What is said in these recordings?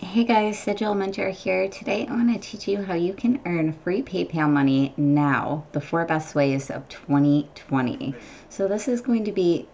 Hey guys, Digital Mentor here. Today I want to teach you how you can earn free PayPal money now, the 4 best ways of 2020. So this is going to be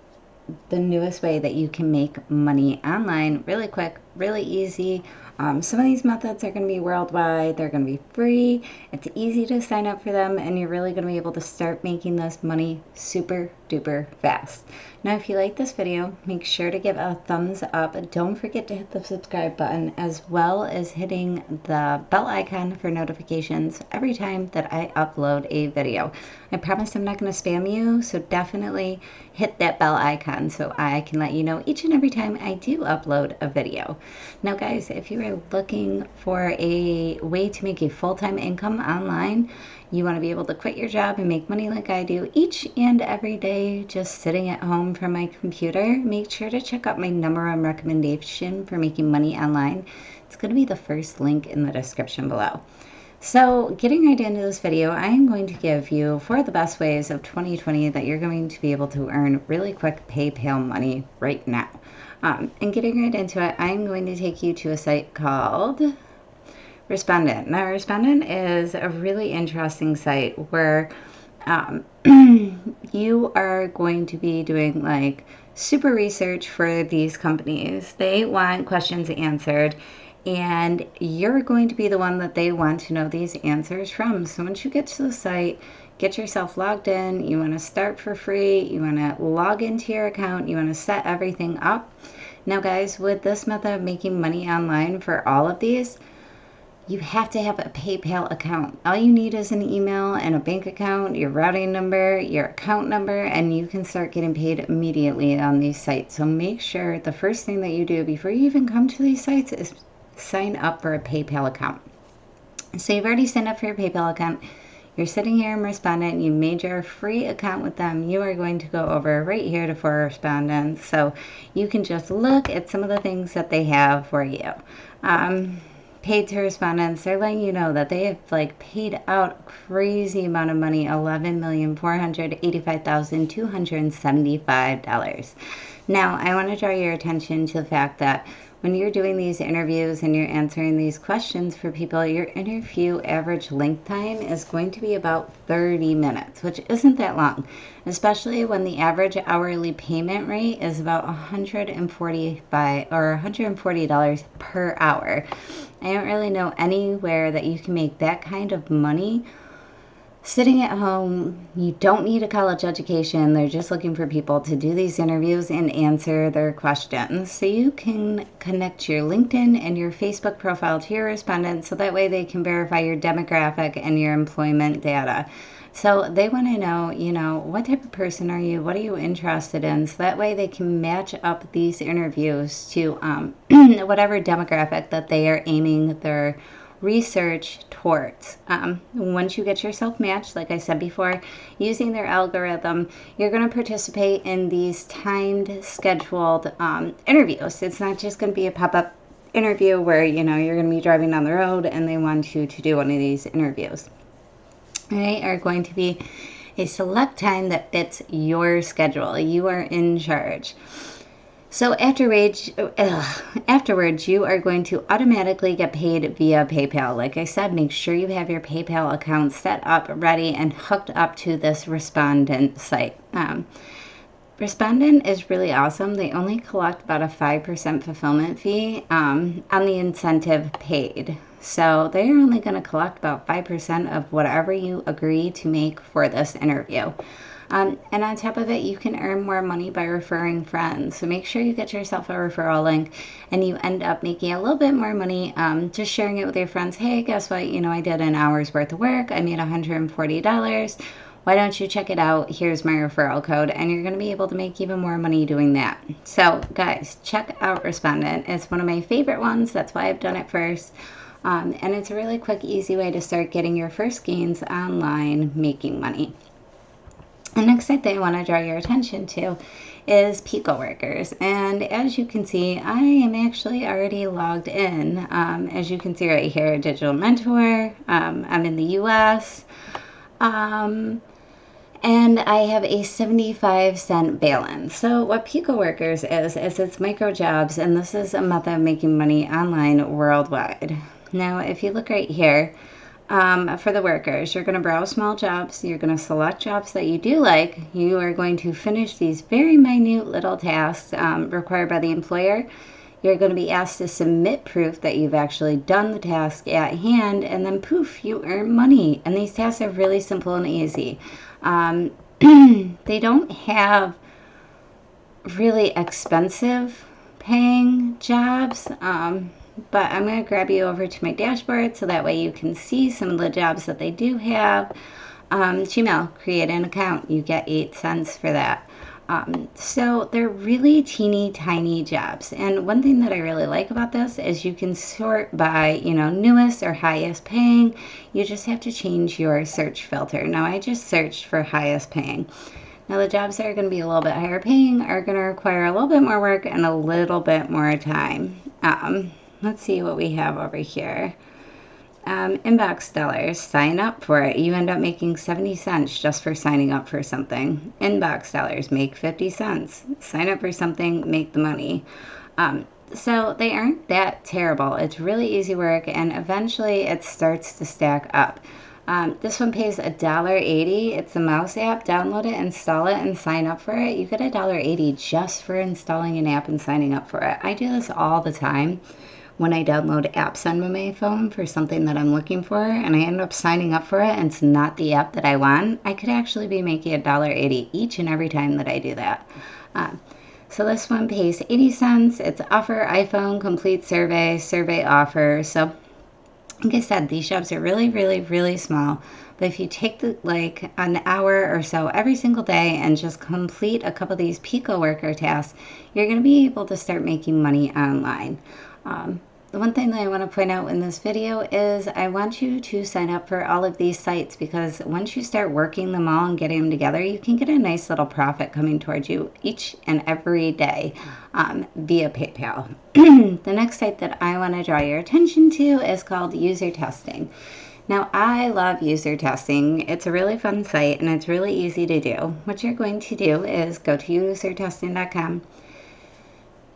the newest way that you can make money online really quick, really easy. Some of these methods are going to be worldwide, they're going to be free, it's easy to sign up for them, and you're really going to be able to start making this money super duper fast. Now, if you like this video, make sure to give a thumbs up. Don't forget to hit the subscribe button as well as hitting the bell icon for notifications every time that I upload a video. I promise I'm not going to spam you, so definitely hit that bell icon so I can let you know each and every time I do upload a video. Now guys, if you are looking for a way to make a full-time income online, you want to be able to quit your job and make money like I do each and every day just sitting at home from my computer, make sure to check out my #1 recommendation for making money online. It's going to be the first link in the description below. So getting right into this video, I am going to give you 4 of the best ways of 2020 that you're going to be able to earn really quick PayPal money right now. And getting right into it, I'm going to take you to a site called Respondent. Now, Respondent is a really interesting site where you are going to be doing like super research for these companies. They want questions answered, and you're going to be the one that they want to know these answers from. So once you get to the site, get yourself logged in. You want to start for free. You want to log into your account. You want to set everything up. Now guys, with this method of making money online for all of these, you have to have a PayPal account. All you need is an email and a bank account, your routing number, your account number, and you can start getting paid immediately on these sites. So make sure the first thing that you do before you even come to these sites is sign up for a PayPal account. So you've already signed up for your PayPal account. You're sitting here in Respondent, you made your free account with them. You are going to go over right here to For Respondents. So you can just look at some of the things that they have for you. Paid to respondents, they're letting you know that they have like paid out a crazy amount of money, $11,485,275. Now, I want to draw your attention to the fact that when you're doing these interviews and you're answering these questions for people, your interview average length time is going to be about 30 minutes, which isn't that long, especially when the average hourly payment rate is about $140 per hour. I don't really know anywhere that you can make that kind of money sitting at home. You don't need a college education. They're just looking for people to do these interviews and answer their questions. So you can connect your LinkedIn and your Facebook profile to your respondents so that way they can verify your demographic and your employment data. So they want to know, what type of person are you? What are you interested in? So that way they can match up these interviews to whatever demographic that they are aiming their research towards. Once you get yourself matched, like I said before, using their algorithm, you're going to participate in these timed, scheduled interviews. It's not just going to be a pop-up interview where, you're going to be driving down the road and they want you to do one of these interviews. They are going to be a select time that fits your schedule. You are in charge. So afterwards, you are going to automatically get paid via PayPal. Like I said, make sure you have your PayPal account set up, ready, and hooked up to this Respondent site. Respondent is really awesome. They only collect about a 5% fulfillment fee on the incentive paid. So they're only going to collect about 5% of whatever you agree to make for this interview. And on top of it, you can earn more money by referring friends. So make sure you get yourself a referral link and you end up making a little bit more money just sharing it with your friends. Hey, guess what? I did an hour's worth of work. I made $140. Why don't you check it out? Here's my referral code. And you're going to be able to make even more money doing that. So guys, check out Respondent. It's one of my favorite ones. That's why I've done it first. And it's a really quick, easy way to start getting your first gains online making money. The next site that I want to draw your attention to is PCoworkers. And as you can see, I am actually already logged in. As you can see right here, Digital Mentor. I'm in the US. And I have a 75-cent balance. So what PCoworkers is it's micro jobs, and this is a method of making money online worldwide. Now, if you look right here, for the workers, you're going to browse small jobs. You're going to select jobs that you do like. You are going to finish these very minute little tasks required by the employer. You're going to be asked to submit proof that you've actually done the task at hand, and then poof, you earn money. And these tasks are really simple and easy. They don't have really expensive paying jobs, but I'm going to grab you over to my dashboard so that way you can see some of the jobs that they do have. Gmail, create an account. You get 8 cents for that. So they're really teeny tiny jobs. And one thing that I really like about this is you can sort by, newest or highest paying. You just have to change your search filter. Now I just searched for highest paying. Now the jobs that are going to be a little bit higher paying are going to require a little bit more work and a little bit more time. Let's see what we have over here. Inbox dollars, sign up for it. You end up making 70 cents just for signing up for something. Inbox dollars, make 50 cents. Sign up for something, make the money. So they aren't that terrible. It's really easy work, and eventually it starts to stack up. This one pays $1.80. It's a mouse app. Download it, install it, and sign up for it. You get $1.80 just for installing an app and signing up for it. I do this all the time when I download apps on my phone for something that I'm looking for, and I end up signing up for it and it's not the app that I want. I could actually be making $1.80 each and every time that I do that. So this one pays 80 cents. It's offer, iPhone, complete survey offer. So like I said, these jobs are really, really, really small. But if you take like an hour or so every single day and just complete a couple of these PCoworker tasks, you're going to be able to start making money online. The one thing that I want to point out in this video is I want you to sign up for all of these sites, because once you start working them all and getting them together, you can get a nice little profit coming towards you each and every day via PayPal. The next site that I want to draw your attention to is called User Testing. Now, I love user testing. It's a really fun site and it's really easy to do. What you're going to do is go to usertesting.com.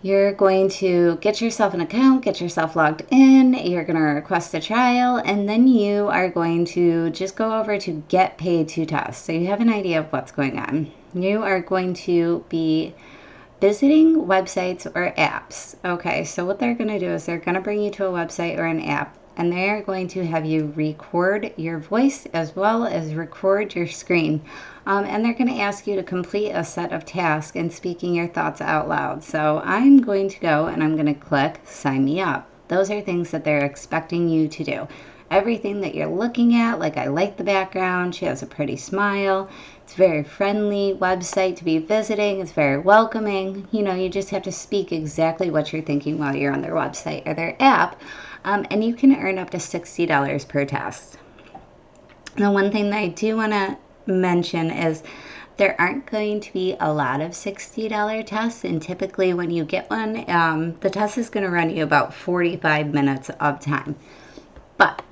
You're going to get yourself an account, get yourself logged in, you're going to request a trial, and then you are going to just go over to get paid to test. So you have an idea of what's going on. You are going to be visiting websites or apps. Okay, so what they're going to do is they're going to bring you to a website or an app, and they're going to have you record your voice as well as record your screen. And they're going to ask you to complete a set of tasks and speaking your thoughts out loud. So I'm going to go and I'm going to click sign me up. Those are things that they're expecting you to do. Everything that you're looking at, like I like the background, she has a pretty smile, it's a very friendly website to be visiting, it's very welcoming. You just have to speak exactly what you're thinking while you're on their website or their app, and you can earn up to $60 per task. Now, one thing that I do want to mention is there aren't going to be a lot of $60 tests, and typically when you get one, the test is going to run you about 45 minutes of time. But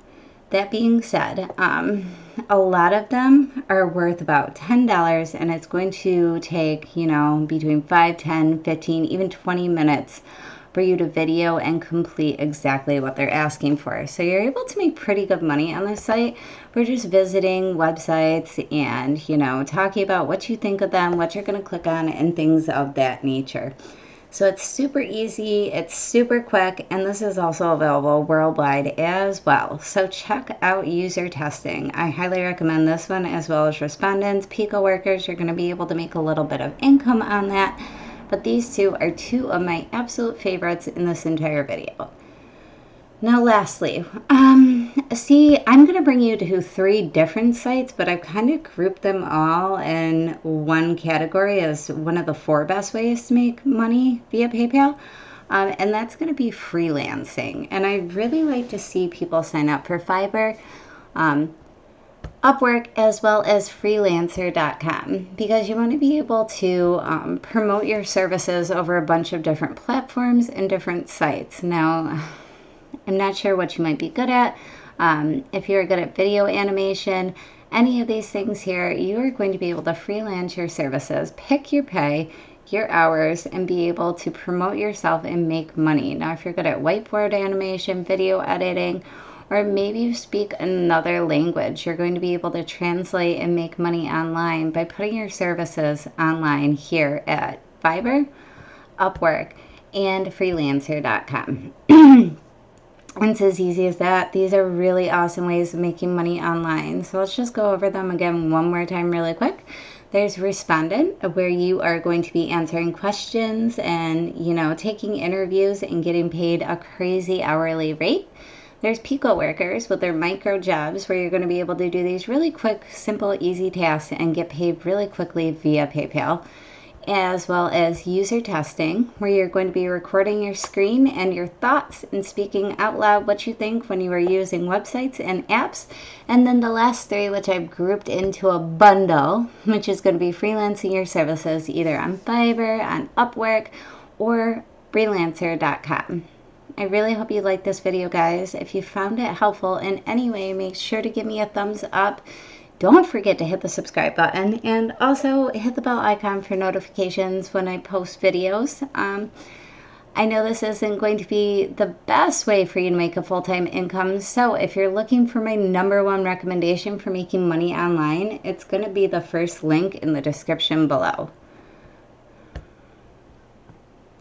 that being said, a lot of them are worth about $10, and it's going to take, between 5, 10, 15, even 20 minutes for you to video and complete exactly what they're asking for. So you're able to make pretty good money on this site. We're just visiting websites and, talking about what you think of them, what you're going to click on, and things of that nature. So it's super easy, it's super quick, and this is also available worldwide as well. So check out User Testing. I highly recommend this one, as well as Respondents, PCoworkers. You're going to be able to make a little bit of income on that. But these two are two of my absolute favorites in this entire video. Now lastly, I'm going to bring you to 3 different sites, but I've kind of grouped them all in one category as one of the 4 best ways to make money via PayPal. And that's going to be freelancing. And I really like to see people sign up for Fiverr, Upwork, as well as freelancer.com, because you want to be able to promote your services over a bunch of different platforms and different sites. Now, I'm not sure what you might be good at. If you're good at video animation, any of these things here, you are going to be able to freelance your services, pick your pay, your hours, and be able to promote yourself and make money. Now, if you're good at whiteboard animation, video editing, or maybe you speak another language, you're going to be able to translate and make money online by putting your services online here at Fiverr, Upwork, and freelancer.com. It's as easy as that. These are really awesome ways of making money online. So let's just go over them again one more time really quick. There's Respondent, where you are going to be answering questions and, taking interviews and getting paid a crazy hourly rate. There's PCoworkers with their micro jobs, where you're going to be able to do these really quick, simple, easy tasks and get paid really quickly via PayPal. As well as user testing, where you're going to be recording your screen and your thoughts and speaking out loud what you think when you are using websites and apps. And then the last three, which I've grouped into a bundle, which is going to be freelancing your services either on Fiverr, on Upwork, or freelancer.com. I really hope you liked this video, guys. If you found it helpful in any way, make sure to give me a thumbs up. Don't forget to hit the subscribe button and also hit the bell icon for notifications when I post videos. I know this isn't going to be the best way for you to make a full-time income, so if you're looking for my #1 recommendation for making money online, it's going to be the first link in the description below.